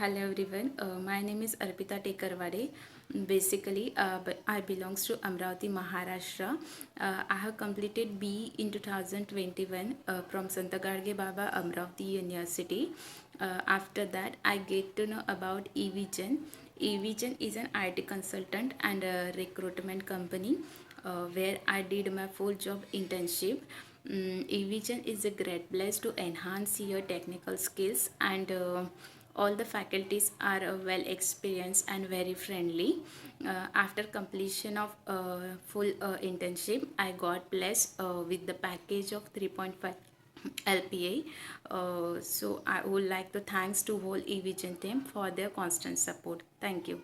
Hello everyone, my name is Arpita Tekarwade. Basically, I belongs to Amravati, Maharashtra. I have completed B in 2021 from Sant Gadge Baba Amravati University. After that, I get to know about eVision. eVision is an IT consultant and a recruitment company where I did my full job internship. eVision is a great place to enhance your technical skills and all the faculties are well experienced and very friendly. After completion of full internship, I got blessed with the package of 3.5 LPA. So I would like to thanks to whole eVision team for their constant support. Thank you.